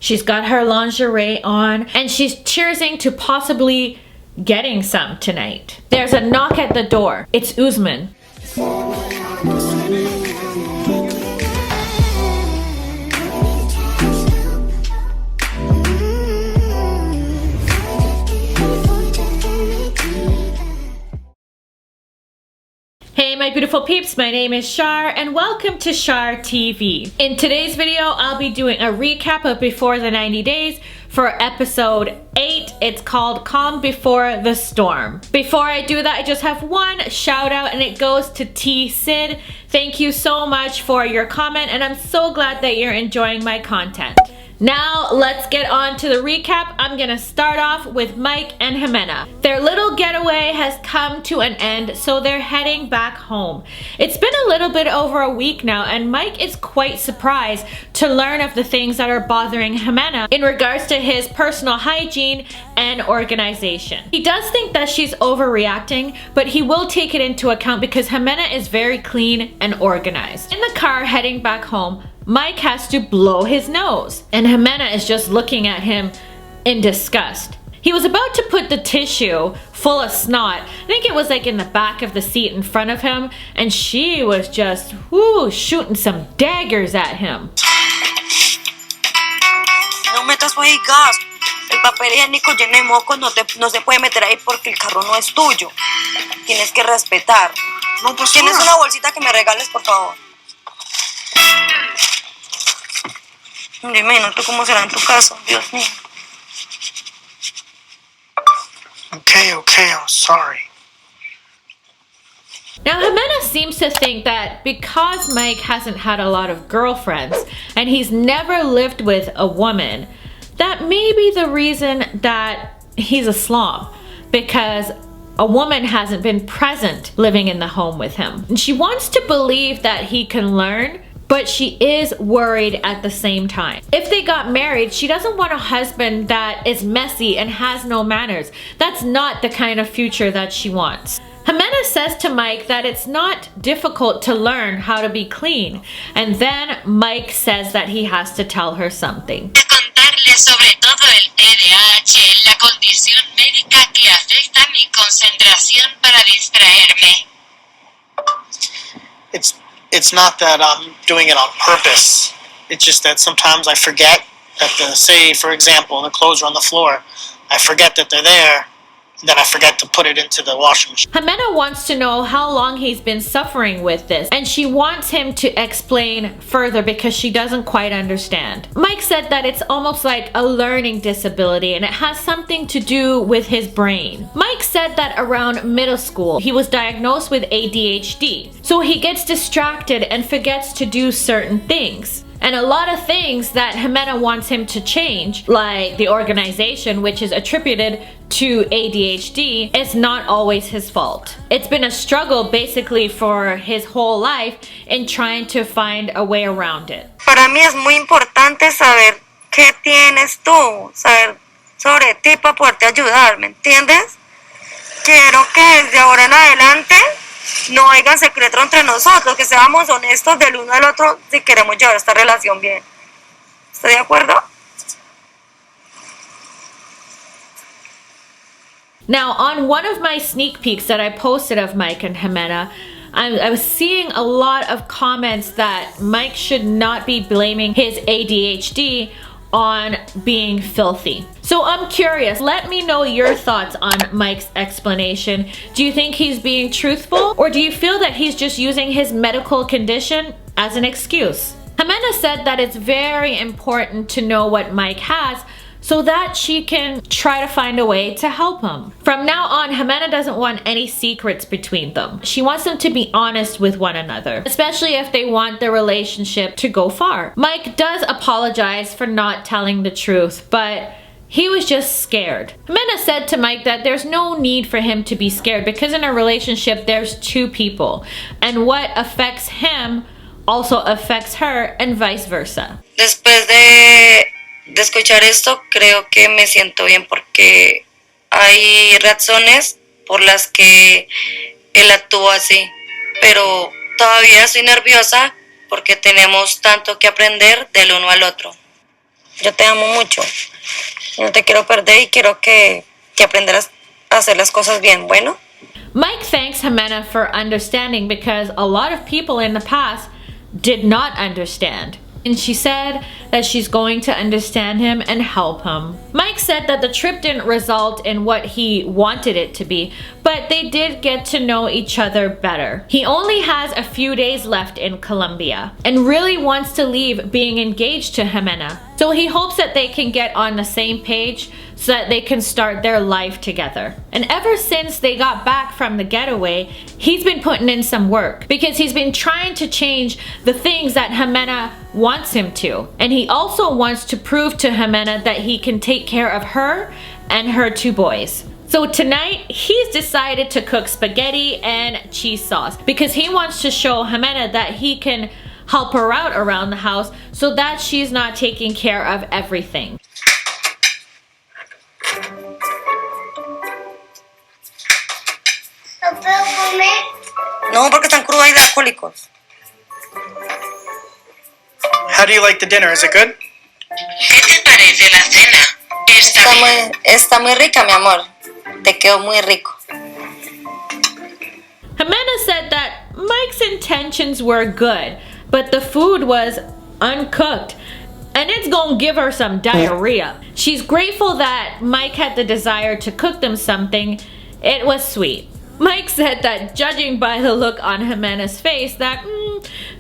She's got her lingerie on, and she's cheersing to possibly getting some tonight. There's a knock at the door. It's Usman. Hey my beautiful peeps, my name is Char and welcome to Char TV. In today's video, I'll be doing a recap of Before the 90 Days for episode 8. It's called Calm Before the Storm. Before I do that, I just have one shout out and it goes to T Sid. Thank you so much for your comment and I'm so glad that you're enjoying my content. Now let's get on to the recap. I'm gonna start off with Mike and Ximena. Their little getaway has come to an end, so they're heading back home. It's been a little bit over a week now and Mike is quite surprised to learn of the things that are bothering Ximena in regards to his personal hygiene and organization. He does think that she's overreacting, but he will take it into account because Ximena is very clean and organized. In the car heading back home, Mike has to blow his nose and Ximena is just looking at him in disgust. He was about to put the tissue full of snot, I think it was like in the back of the seat in front of him, and she was just shooting some daggers at him. No metas ahí gas. El papel higiénico lleno de mocos no se puede meter ahí porque el carro no es tuyo. Tienes que respetar. No, pues ¿tienes una bolsita que me regales, por favor? Dime, ¿no? ¿Tú cómo será en tu caso? Dios mío. Okay, I'm sorry. Now Ximena seems to think that because Mike hasn't had a lot of girlfriends and he's never lived with a woman, that may be the reason that he's a slob, because a woman hasn't been present living in the home with him. And she wants to believe that he can learn, but she is worried at the same time. If they got married, she doesn't want a husband that is messy and has no manners. That's not the kind of future that she wants. Ximena says to Mike that it's not difficult to learn how to be clean. And then Mike says that he has to tell her something. Contarle sobre todo el TDAH, la condición médica que afecta mi concentración para distraerme. It's not that I'm doing it on purpose. It's just that sometimes I forget that say, for example, the clothes are on the floor. I forget that they're there, and then I forget to put it into the washing machine. Ximena wants to know how long he's been suffering with this, and she wants him to explain further because she doesn't quite understand. Mike said that it's almost like a learning disability and it has something to do with his brain. Mike said that around middle school, he was diagnosed with ADHD, so he gets distracted and forgets to do certain things. And a lot of things that Ximena wants him to change, like the organization, which is attributed to ADHD, is not always his fault. It's been a struggle basically for his whole life in trying to find a way around it. Para mí es muy importante saber qué tienes tú, saber sobre ti para poderte ayudar, ¿me entiendes? Quiero que desde ahora en adelante no haya secreto entre nosotros, que seamos honestos del uno al otro si queremos llevar esta relación bien. ¿Está de acuerdo? Now, on one of my sneak peeks that I posted of Mike and Ximena, I was seeing a lot of comments that Mike should not be blaming his ADHD on being filthy. So I'm curious, let me know your thoughts on Mike's explanation. Do you think he's being truthful, or do you feel that he's just using his medical condition as an excuse? Ximena said that it's very important to know what Mike has so that she can try to find a way to help him. From now on, Ximena doesn't want any secrets between them. She wants them to be honest with one another, especially if they want their relationship to go far. Mike does apologize for not telling the truth, but he was just scared. Ximena said to Mike that there's no need for him to be scared because in a relationship, there's two people, and what affects him also affects her and vice versa. Después de escuchar esto, creo que me siento bien porque hay razones por las que él actúa así, pero todavía estoy nerviosa porque tenemos tanto que aprender del uno al otro. Yo te amo mucho. No te quiero perder y quiero que aprendas a hacer las cosas bien. Bueno. Mike thanks Ximena for understanding because a lot of people in the past did not understand. And she said that she's going to understand him and help him. Mike said that the trip didn't result in what he wanted it to be, but they did get to know each other better. He only has a few days left in Colombia and really wants to leave being engaged to Ximena. So he hopes that they can get on the same page so that they can start their life together. And ever since they got back from the getaway, he's been putting in some work because he's been trying to change the things that Ximena wants him to. And he also wants to prove to Ximena that he can take care of her and her 2 boys. So tonight, he's decided to cook spaghetti and cheese sauce because he wants to show Ximena that he can help her out around the house so that she's not taking care of everything. No, porque están crudos y de alcohólicos. How do you like the dinner? Is it good? ¿Qué te parece la cena? Está muy rica, mi amor. Te quedó muy rico. Ximena said that Mike's intentions were good, but the food was uncooked. And it's gonna give her some diarrhea. She's grateful that Mike had the desire to cook them something. It was sweet. Mike said that judging by the look on Ximena's face that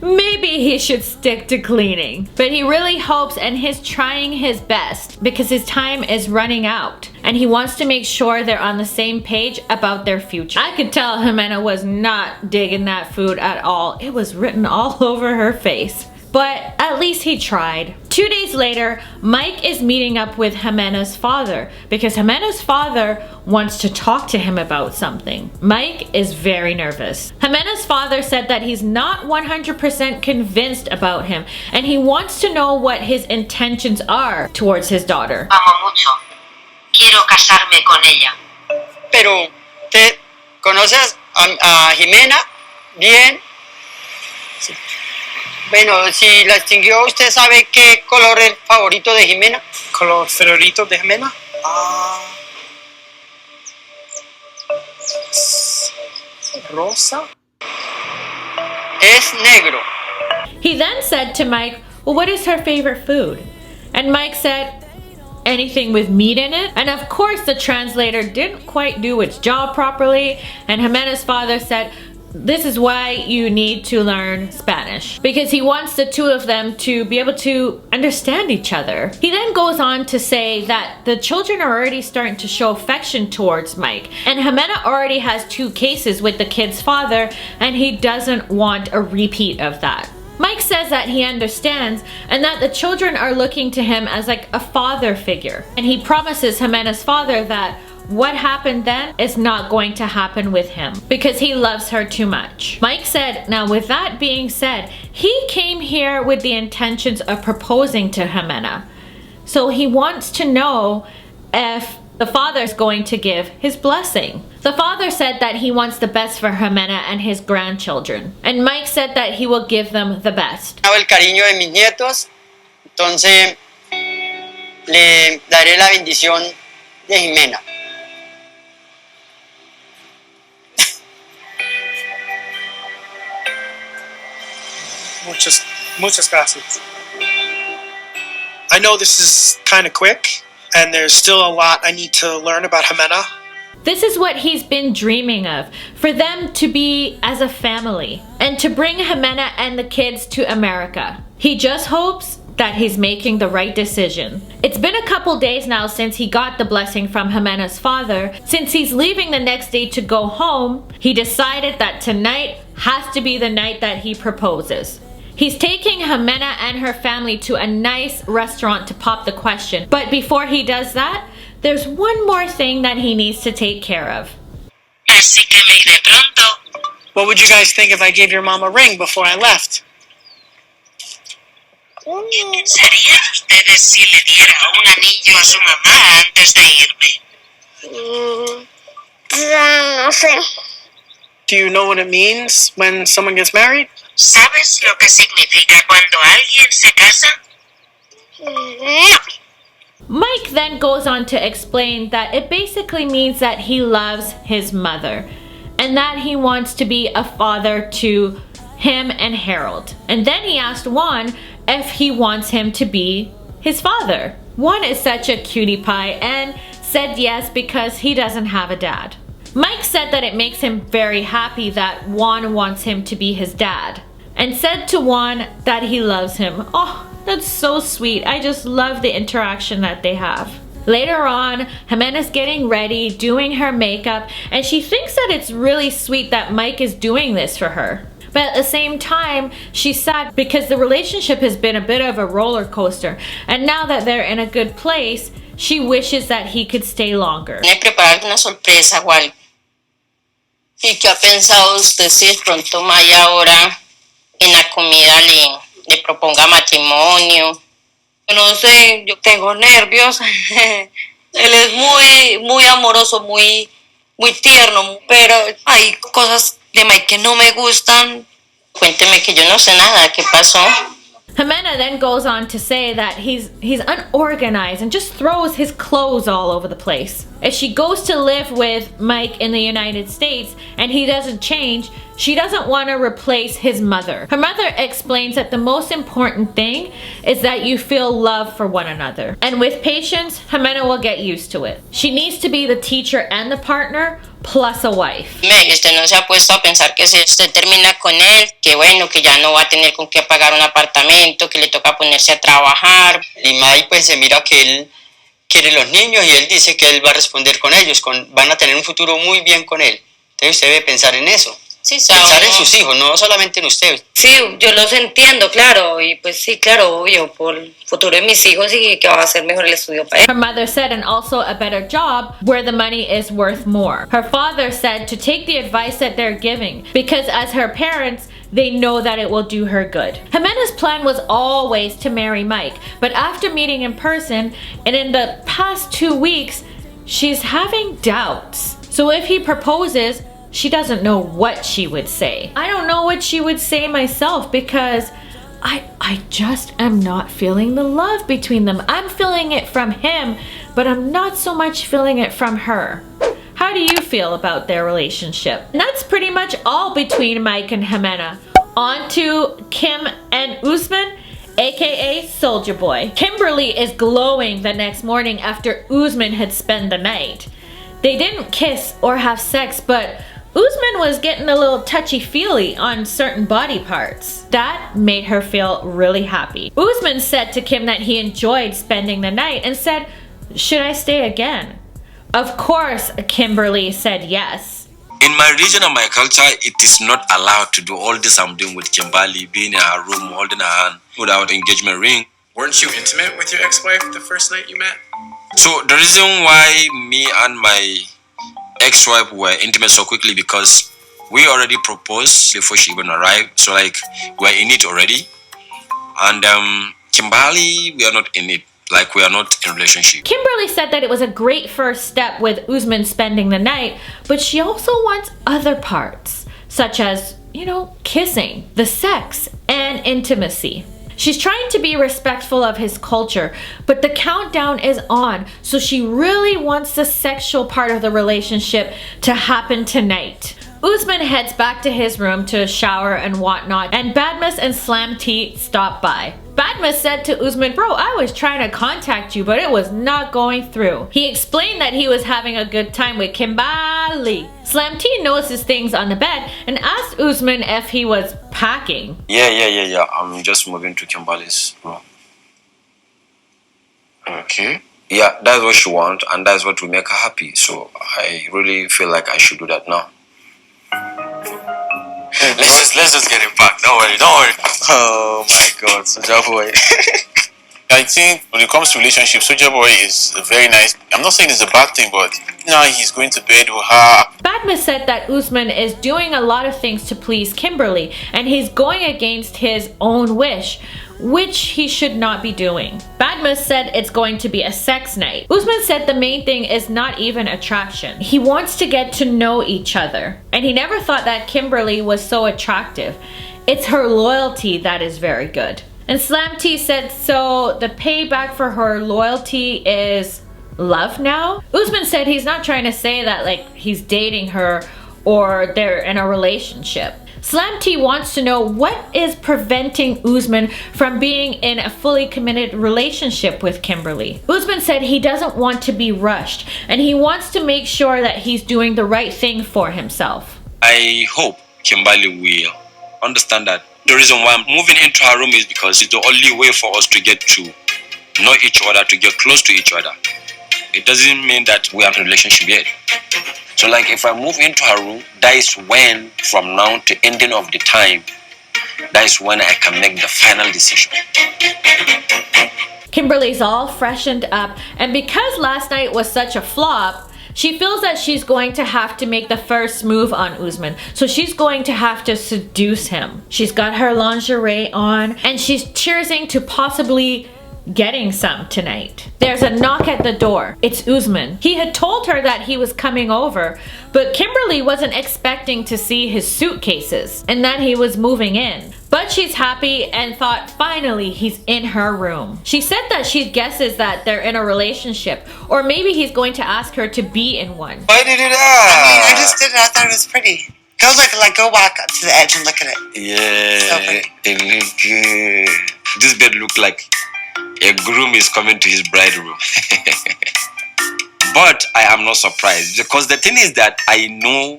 maybe he should stick to cleaning. But he really hopes and he's trying his best because his time is running out. And he wants to make sure they're on the same page about their future. I could tell Ximena was not digging that food at all. It was written all over her face. But at least he tried. 2 days later, Mike is meeting up with Ximena's father because Ximena's father wants to talk to him about something. Mike is very nervous. Ximena's father said that he's not 100% convinced about him and he wants to know what his intentions are towards his daughter. Amo mucho. Quiero casarme con ella. Pero, ¿te conoces a Ximena? Bien. Sí. Bueno, si la extinguió, ¿usted sabe qué color es el favorito de Ximena? Color favorito de Ximena? Rosa? Es negro. He then said to Mike, well, what is her favorite food? And Mike said, anything with meat in it. And of course the translator didn't quite do its job properly, and Ximena's father said, this is why you need to learn Spanish, because he wants the 2 of them to be able to understand each other. He then goes on to say that the children are already starting to show affection towards Mike, and Ximena already has 2 cases with the kid's father, and he doesn't want a repeat of that. Mike says that he understands and that the children are looking to him as like a father figure, and he promises Ximena's father that what happened then is not going to happen with him because he loves her too much. Mike said, now with that being said, he came here with the intentions of proposing to Ximena. So he wants to know if the father's going to give his blessing. The father said that he wants the best for Ximena and his grandchildren. And Mike said that he will give them the best. El cariño de mis nietos, entonces le daré la bendición de Ximena. Muchas gracias. I know this is kind of quick, and there's still a lot I need to learn about Ximena. This is what he's been dreaming of, for them to be as a family, and to bring Ximena and the kids to America. He just hopes that he's making the right decision. It's been a couple days now since he got the blessing from Ximena's father. Since he's leaving the next day to go home, he decided that tonight has to be the night that he proposes. He's taking Ximena and her family to a nice restaurant to pop the question. But before he does that, there's one more thing that he needs to take care of. Así que me iré pronto. What would you guys think if I gave your mom a ring before I left? ¿Qué pensarían ustedes si le diera un anillo a su mamá antes de irme? No sé. Do you know what it means when someone gets married? ¿Sabes lo que significa cuando alguien se casa? Mike then goes on to explain that it basically means that he loves his mother and that he wants to be a father to him and Harold. And then he asked Juan if he wants him to be his father. Juan is such a cutie pie and said yes because he doesn't have a dad. Mike said that it makes him very happy that Juan wants him to be his dad and said to Juan that he loves him. Oh, that's so sweet. I just love the interaction that they have. Later on, Ximena's getting ready, doing her makeup, and she thinks that it's really sweet that Mike is doing this for her. But at the same time, she's sad because the relationship has been a bit of a roller coaster. And now that they're in a good place, she wishes that he could stay longer. ¿Tiene preparado una sorpresa o algo? ¿Y qué ha pensado usted si de pronto Maya ahora en la comida le proponga matrimonio? No sé, yo tengo nervios. Él es muy amoroso, muy tierno, pero hay cosas de Mike que no me gustan. Cuénteme que yo no sé nada. ¿Qué pasó? Ximena then goes on to say that he's unorganized and just throws his clothes all over the place. If she goes to live with Mike in the United States and he doesn't change, she doesn't want to replace his mother. Her mother explains that the most important thing is that you feel love for one another. And with patience, Ximena will get used to it. She needs to be the teacher and the partner, plus a wife. Usted no se ha puesto a pensar que si usted termina con él, que bueno, que ya no va a tener con qué pagar un apartamento, que le toca ponerse a trabajar. Y Mike pues se mira que él quiere los niños y él dice que él va a responder con ellos, van a tener un futuro muy bien con él. Entonces usted debe pensar en eso. Sí, Pensar en sus hijos, no solamente en usted. Sí, yo los entiendo, claro, y pues sí, claro, obvio, por el futuro de mis hijos y que va a ser mejor el estudio para él. Her mother said, and also a better job where the money is worth more. Her father said to take the advice that they're giving because as her parents, they know that it will do her good. Ximena's plan was always to marry Mike, but after meeting in person and in the past 2 weeks, she's having doubts. So if he proposes, she doesn't know what she would say. I don't know what she would say myself because I just am not feeling the love between them. I'm feeling it from him, but I'm not so much feeling it from her. How do you feel about their relationship? And that's pretty much all between Mike and Ximena. On to Kim and Usman, aka Soldier Boy. Kimberly is glowing the next morning after Usman had spent the night. They didn't kiss or have sex, but Usman was getting a little touchy-feely on certain body parts. That made her feel really happy. Usman said to Kim that he enjoyed spending the night and said, "Should I stay again?" Of course, Kimberly said yes. In my region and my culture, it is not allowed to do all this I'm doing with Kimberly, being in her room, holding her hand without engagement ring. Weren't you intimate with your ex-wife the first night you met? So the reason why me and my ex-wife were intimate so quickly because we already proposed before she even arrived. So like we're in it already. And Kimberly, we are not in it. Like we are not in a relationship. Kimberly said that it was a great first step with Usman spending the night, but she also wants other parts, such as, you know, kissing, the sex, and intimacy. She's trying to be respectful of his culture, but the countdown is on, so she really wants the sexual part of the relationship to happen tonight. Usman heads back to his room to shower and whatnot, and Badmus and Slam T stop by. Badmus said to Usman, "Bro, I was trying to contact you, but it was not going through." He explained that he was having a good time with Kimberly. Slam T notices things on the bed and asked Usman if he was packing. Yeah. I'm just moving to Kimberly's room. Okay. Yeah, that's what she wants and that's what will make her happy. So I really feel like I should do that now. Let's just get him back. Don't worry. Oh my God, Soldier Boy. I think when it comes to relationships, Soldier Boy is very nice. I'm not saying it's a bad thing, but now he's going to bed with her. Badmus said that Usman is doing a lot of things to please Kimberly, and he's going against his own wish, which he should not be doing. Badmus said it's going to be a sex night. Usman said the main thing is not even attraction. He wants to get to know each other, and he never thought that Kimberly was so attractive. It's her loyalty that is very good. And Slam T said, so the payback for her loyalty is love now? Usman said he's not trying to say that like he's dating her or they're in a relationship. Slam T wants to know what is preventing Usman from being in a fully committed relationship with Kimberly. Usman said he doesn't want to be rushed and he wants to make sure that he's doing the right thing for himself. I hope Kimberly will understand that the reason why I'm moving into her room is because it's the only way for us to get to know each other, to get close to each other. It doesn't mean that we are in a relationship yet. So like if I move into her room, that is when from now to ending of the time, that is when I can make the final decision. Kimberly's all freshened up, and because last night was such a flop, she feels that she's going to have to make the first move on Usman. So she's going to have to seduce him. She's got her lingerie on and she's cheersing to possibly getting some tonight. There's a knock at the door. It's Usman. He had told her that he was coming over, but Kimberly wasn't expecting to see his suitcases and that he was moving in. But she's happy and thought finally he's in her room. She said that she guesses that they're in a relationship, or maybe he's going to ask her to be in one. Why did it I just did it. I thought it was pretty. Go look, go walk up to the edge and look at it. Yeah, it look good. This bed look like a groom is coming to his bride room. But I am not surprised because the thing is that I know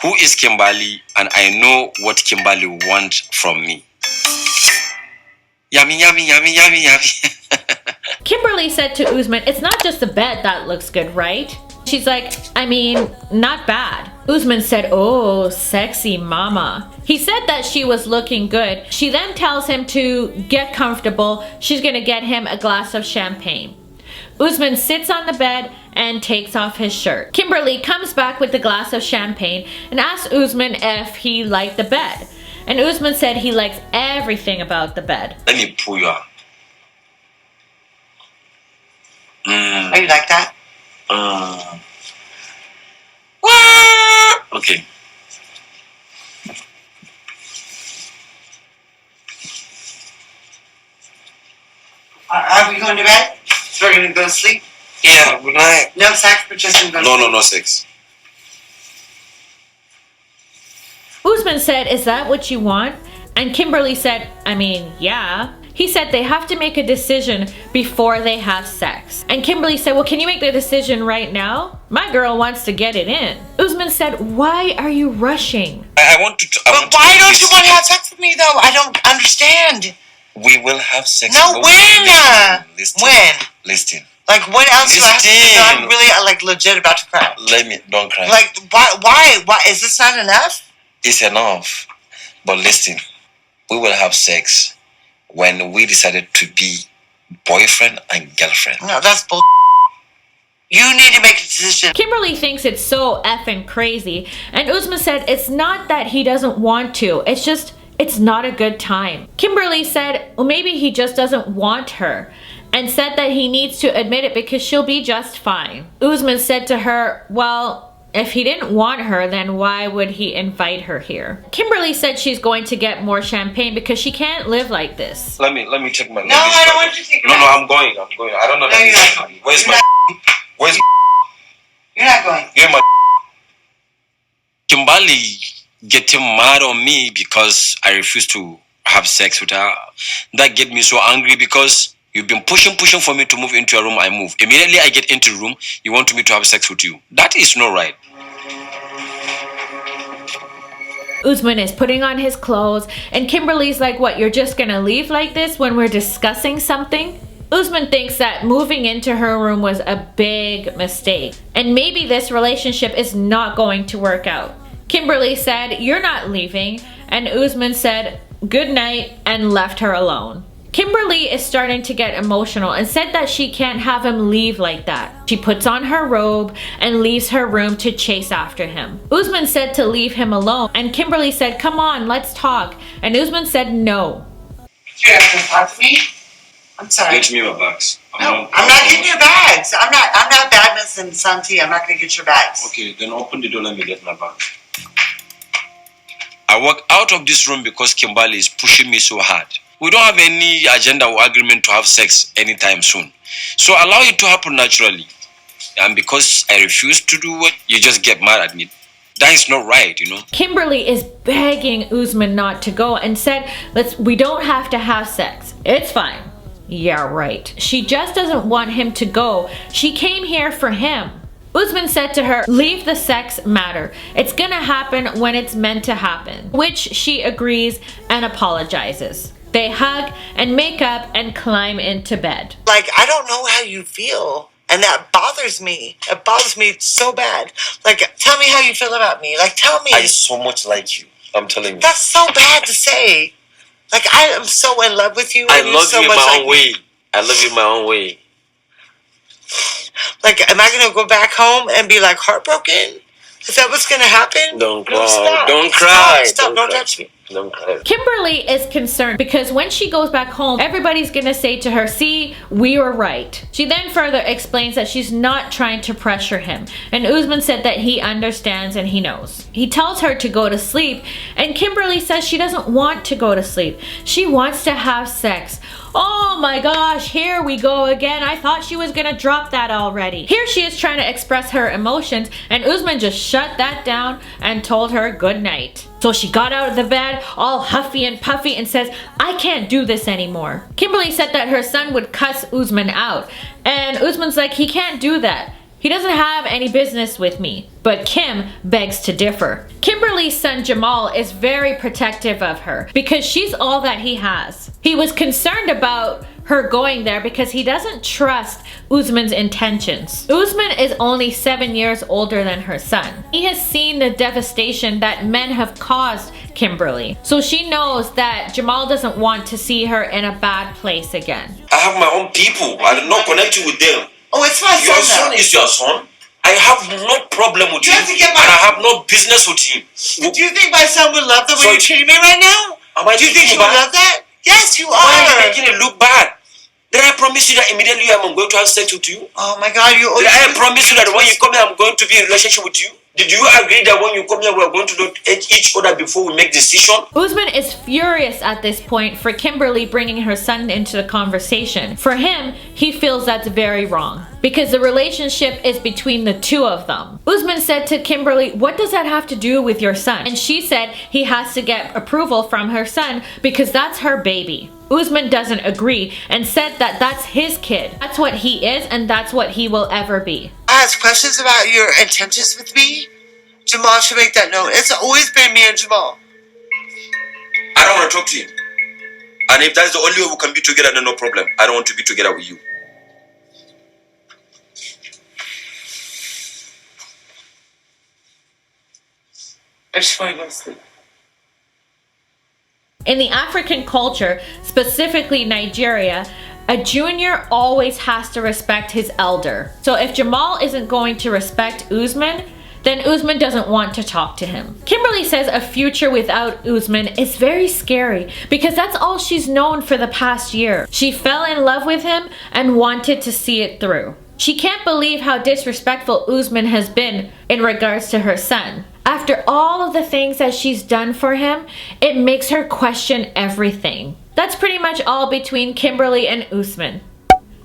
who is Kimberly and I know what Kimberly wants from me. Yummy, yummy, yummy, yummy, yummy. Kimberly said to Usman, it's not just the bed that looks good, right? She's like, I mean, not bad. Usman said, oh, sexy mama. He said that she was looking good. She then tells him to get comfortable. She's gonna get him a glass of champagne. Usman sits on the bed and takes off his shirt. Kimberly comes back with the glass of champagne and asks Usman if he liked the bed. And Usman said he likes everything about the bed. Let me pull you up. Oh, you like that? Okay. Are we going to bed? So we're going to go to sleep? Yeah, good night. No sex, but just going to go to sleep? No sex. Usman said, is that what you want? And Kimberly said, I mean, yeah. He said they have to make a decision before they have sex. And Kimberly said, well, can you make the decision right now? My girl wants to get it in. Usman said, why are you rushing? I want to. But why don't you want to have sex with me, though? I don't understand. We will have sex. No, when? Listen. When? Listen. Like, what else do I have to do? I'm really, like, legit about to cry. Don't cry. Like, why? Is this not enough? It's enough. But listen, we will have sex when we decided to be boyfriend and girlfriend. No, that's bull. You need to make a decision. Kimberly thinks it's so effing crazy. And Usman said it's not that he doesn't want to. It's just, it's not a good time. Kimberly said, well, maybe he just doesn't want her. And said that he needs to admit it because she'll be just fine. Usman said to her, well, if he didn't want her, then why would he invite her here? Kimberly said she's going to get more champagne because she can't live like this. Let me take my. No, I don't want you to take it. No, I'm going. I don't know. No, you're not going. Where's You're not going. You're my. Kimberly getting mad on me because I refuse to have sex with her. That get me so angry because you've been pushing for me to move into a room. I move. Immediately I get into the room, you want me to have sex with you. That is not right. Usman is putting on his clothes and Kimberly's like, what, you're just gonna leave like this when we're discussing something? Usman thinks that moving into her room was a big mistake and maybe this relationship is not going to work out. Kimberly said, you're not leaving, and Usman said, good night, and left her alone. Kimberly is starting to get emotional and said that she can't have him leave like that. She puts on her robe and leaves her room to chase after him. Usman said to leave him alone and Kimberly said, come on, let's talk. And Usman said no. You have to talk to me? I'm sorry. Get me my bags. I'm not getting your bags. I'm not badness and Santi. I'm not going to get your bags. Okay, then open the door, let me get my bag. I walk out of this room because Kimberly is pushing me so hard. We don't have any agenda or agreement to have sex anytime soon. So allow it to happen naturally. And because I refuse to do it, you just get mad at me. That is not right, you know. Kimberly is begging Usman not to go and said, we don't have to have sex. It's fine. Yeah, right. She just doesn't want him to go. She came here for him. Usman said to her, leave the sex matter. It's gonna happen when it's meant to happen. Which she agrees and apologizes. They hug and make up and climb into bed. Like, I don't know how you feel. And that bothers me. It bothers me so bad. Like, tell me how you feel about me. Like, tell me. I so much like you. I'm telling you. That's so bad to say. Like, I am so in love with you. I and love so you in much my like own way. I love you in my own way. Like, am I going to go back home and be, like, heartbroken? Is that what's going to happen? Don't cry. No, stop. Don't cry. Stop. Don't touch me. Don't cry. Kimberly is concerned because when she goes back home, everybody's gonna say to her, see, we were right. She then further explains that she's not trying to pressure him. And Usman said that he understands and he knows. He tells her to go to sleep, and Kimberly says she doesn't want to go to sleep. She wants to have sex. Oh my gosh, here we go again. I thought she was gonna drop that already. Here she is trying to express her emotions, and Usman just shut that down and told her good night. So she got out of the bed all huffy and puffy and says, I can't do this anymore. Kimberly said that her son would cuss Usman out, and Usman's like, he can't do that. He doesn't have any business with me. But Kim begs to differ. Kimberly's son Jamal is very protective of her because she's all that he has. He was concerned about her going there because he doesn't trust Usman's intentions. Usman is only 7 years older than her son. He has seen the devastation that men have caused Kimberly. So she knows that Jamal doesn't want to see her in a bad place again. I have my own people. I do not connect you with them. Oh, it's my son. Your son is your son. I have no problem with You you. have to get my- And I have no business with you. Do you think my son would love the way So- you're treating me right now? Am I Do you think he treating you would bad? love that? Yes, you Why are you are. making it look bad? Did I promise you that immediately I'm going to have sex with you? Oh my God, you. Did I promise you that when you come here I'm going to be in a relationship with you? Did you agree that when you come here we are going to look at each other before we make decision? Usman is furious at this point for Kimberly bringing her son into the conversation. For him, he feels that's very wrong because the relationship is between the two of them. Usman said to Kimberly, what does that have to do with your son? And she said he has to get approval from her son because that's her baby. Usman doesn't agree and said that that's his kid. That's what he is and that's what he will ever be. I ask questions about your intentions with me. Jamal should make that known. It's always been me and Jamal. I don't want to talk to you. And if that's the only way we can be together, then no problem. I don't want to be together with you. I just want to go to sleep. In the African culture, specifically Nigeria, a junior always has to respect his elder. So if Jamal isn't going to respect Usman, then Usman doesn't want to talk to him. Kimberly says a future without Usman is very scary because that's all she's known for the past year. She fell in love with him and wanted to see it through. She can't believe how disrespectful Usman has been in regards to her son. After all of the things that she's done for him, it makes her question everything. That's pretty much all between Kimberly and Usman.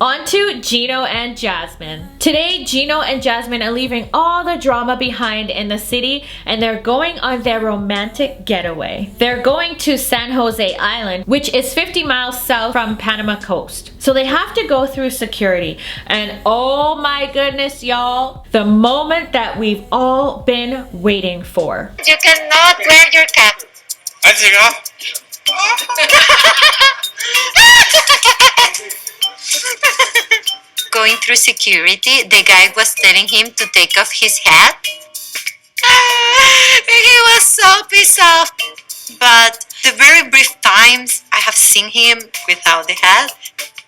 On to Gino and Jasmine. Today, Gino and Jasmine are leaving all the drama behind in the city and they're going on their romantic getaway. They're going to San Jose Island, which is 50 miles south from Panama coast. So they have to go through security. And oh my goodness, y'all, the moment that we've all been waiting for. You cannot wear your cap. Going through security, the guy was telling him to take off his hat. He was so pissed off. But the very brief times I have seen him without the hat,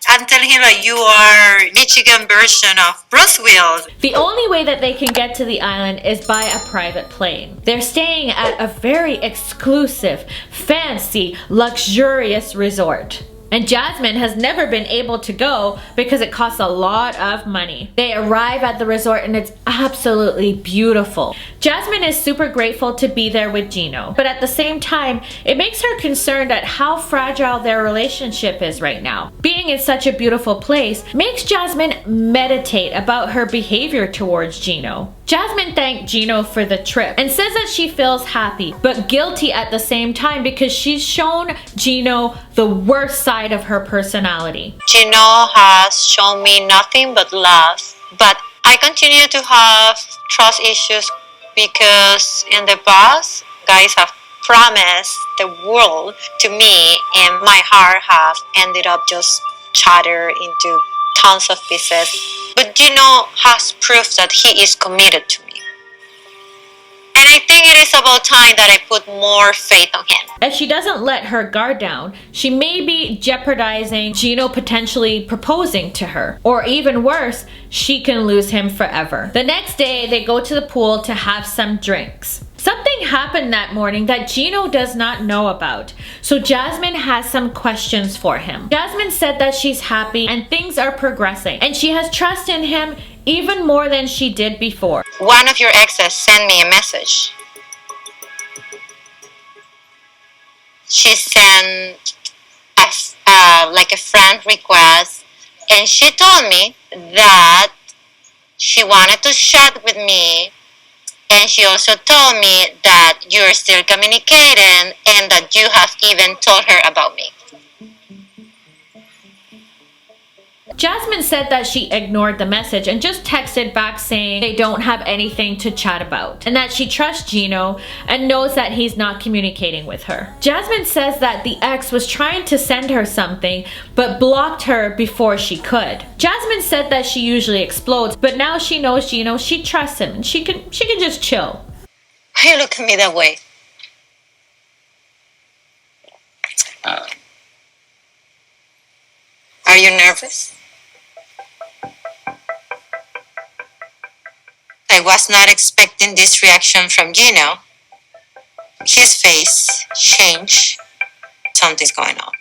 I'm telling him like you are Michigan version of Bruce Willis. The only way that they can get to the island is by a private plane. They're staying at a very exclusive, fancy, luxurious resort. and Jasmine has never been able to go because it costs a lot of money. They arrive at the resort and it's absolutely beautiful. Jasmine is super grateful to be there with Gino, but at the same time, it makes her concerned at how fragile their relationship is right now. Being in such a beautiful place makes Jasmine meditate about her behavior towards Gino. Jasmine thanked Gino for the trip and says that she feels happy but guilty at the same time because she's shown Gino the worst side of her personality. Gino has shown me nothing but love, but I continue to have trust issues because in the past, guys have promised the world to me and my heart have ended up just shattered into tons of pieces. But Gino has proof that he is committed to me. And I think it is about time that I put more faith on him. If she doesn't let her guard down, she may be jeopardizing Gino potentially proposing to her. Or even worse, she can lose him forever. The next day, they go to the pool to have some drinks. Something happened that morning that Gino does not know about, so Jasmine has some questions for him. Jasmine said that she's happy and things are progressing, and she has trust in him even more than she did before. One of your exes sent me a message. She sent like a friend request, and she told me that she wanted to chat with me. And she also told me that you're still communicating and that you have even told her about me. Jasmine said that she ignored the message and just texted back saying they don't have anything to chat about and that she trusts Gino and knows that he's not communicating with her. Jasmine says that the ex was trying to send her something but blocked her before she could. Jasmine said that she usually explodes, but now she knows Gino, she trusts him and she can just chill. Why you look at me that way? Are you nervous? I was not expecting this reaction from Gino. His face changed. Something's going on.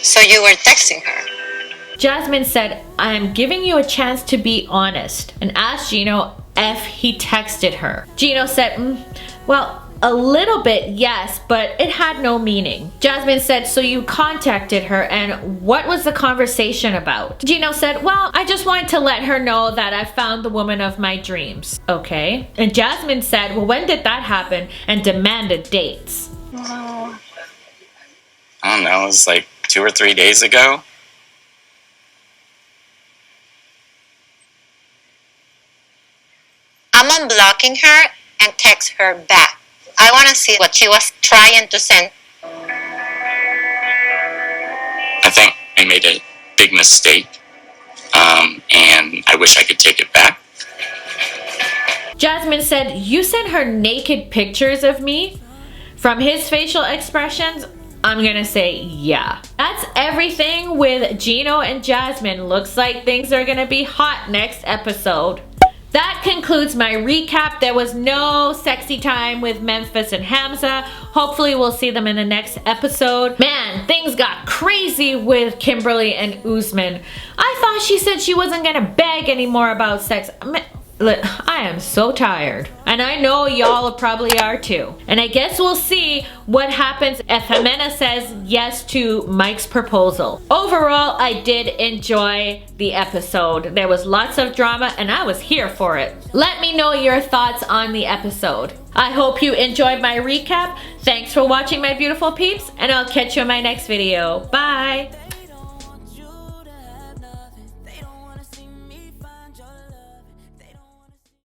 So you were texting her? Jasmine said, I am giving you a chance to be honest, and asked Gino if he texted her. Gino said, well, a little bit, yes, but it had no meaning. Jasmine said, so you contacted her, and what was the conversation about? Gino said, well, I just wanted to let her know that I found the woman of my dreams. Okay. And Jasmine said, well, when did that happen? And demanded dates. I don't know, it was like 2 or 3 days ago. I'm unblocking her and text her back. I want to see what she was trying to send. I think I made a big mistake, and I wish I could take it back. Jasmine said, you sent her naked pictures of me? From his facial expressions, I'm gonna say yeah. That's everything with Gino and Jasmine. Looks like things are gonna be hot next episode. That concludes my recap. There was no sexy time with Memphis and Hamza. Hopefully we'll see them in the next episode. Man, things got crazy with Kimberly and Usman. I thought she said she wasn't gonna beg anymore about sex. I am so tired. And I know y'all probably are too. And I guess we'll see what happens if Ximena says yes to Mike's proposal. Overall, I did enjoy the episode. There was lots of drama and I was here for it. Let me know your thoughts on the episode. I hope you enjoyed my recap. Thanks for watching, my beautiful peeps, and I'll catch you in my next video. Bye!